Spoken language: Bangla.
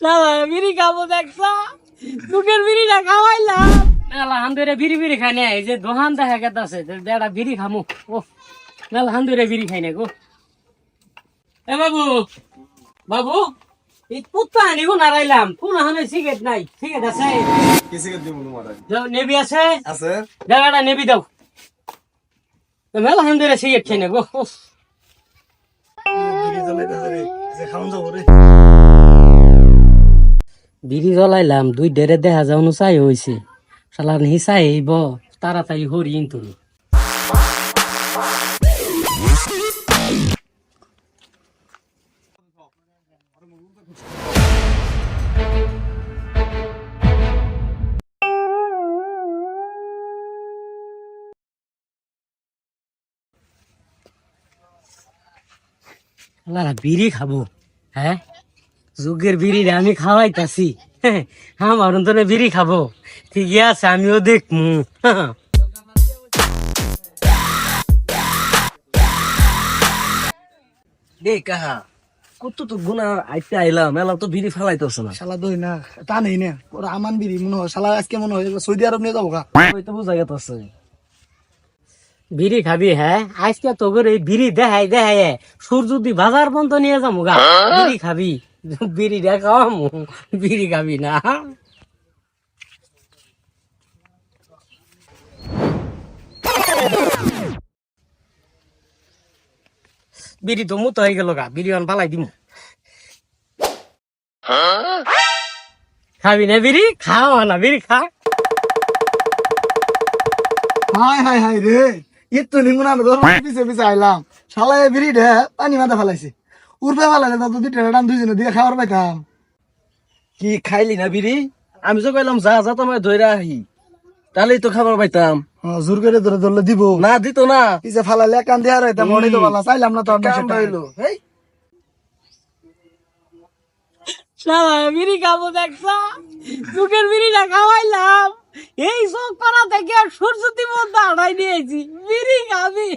শালা বিড়ি খাবো দেখছা, দুঃখের বিড়িটা খাওয়াইলাম। মেলা হান্দুরে বিড়ি বিড়ি খাই না, এই যে দোহান দেখা গেছে দেড়া বিড়ি খামু। ও মেলা হান্দুরে বিড়ি খাই না গো। এ বাবু, বাবু এই পুত্তা আনিব নারাইলাম, কোন হানে সিগারেট নাই, সিগারেট আছে? কি সিগারেট দিব তোমার? দাও, নেবি আছে? আছে। জায়গাটা নেবি দাও। মেলা হান্দুরে সিগারেট খাই না গো। উফ। বিড়ি জ্বালাইতেছে রে, যে খাওন যাবো রে। বিড়ি জ্বলাইলাম, দুই ডেরে দেখা যাওনো চাই হয়েছে। শালার নি চাইব তাড়াতাড়ি হরিণ তুমি। শালারা বিড়ি খাবো, হ্যাঁ যুগের বিড়ি আমি খাওয়াইতাছি। আমার অন্তরে বিড়ি খাবো, ঠিক আছে আমিও দেখমু। দে কাহা কত তো গুনা আইতে আইলাম, এলা তো বিড়ি ফেলাইতেছ না। শালা দই না তা নেই না ওরা আমান বিড়ি মনে হয় শালা আজকে মনে হয় সৌদি আরব নিয়ে যাবো গা। ওই তো বুঝা গেছে। বিড়ি খাবি? হ্যাঁ আজকে তো করে বিড়ি দেখাই দেখাই সুর যদি বাজার পর্যন্ত নিয়ে যাবো গা। বিড়ি খাবি? বিড়ি দেখামু, বিড়ি খাবি না? বিড়ি তো মুত হয়ে গেল গা, বিড়ি অন পালাই দিমু। খাবি না বিড়ি? খাও না বিড়ি খা। হাই হাই হাই রে একটু নিমুনা ধর পিছে পিছে আইলাম শালা এই বিড়ি ঢে পানি মাথা ফেলাইছে উড়বে ফেলাইলে তো দুই টেরা দাম দুইজনে দিয়ে খাওয়ার পাইতাম। কি খাইলি না বিড়ি? আমি তো কইলাম যা যা তোমায় ধইরা আহি, তাহলেই তো খাবার পাইতাম। জোর করে ধরে ধরলে দিব না দিত না। পিছে ফালাইলে কান দিয়ে রাইতাম মনে তো ভালো চাইলাম না তো আমি কাম সেটা হইলো। হেই শালা বিড়ি খাবো দেখছা, দুঃখের বিড়িটা খাওয়াইলাম। এই চোখ পাড়া থেকে সূর্য দিব দাঁড়াই দিয়েছি, বিড়ি খাবি?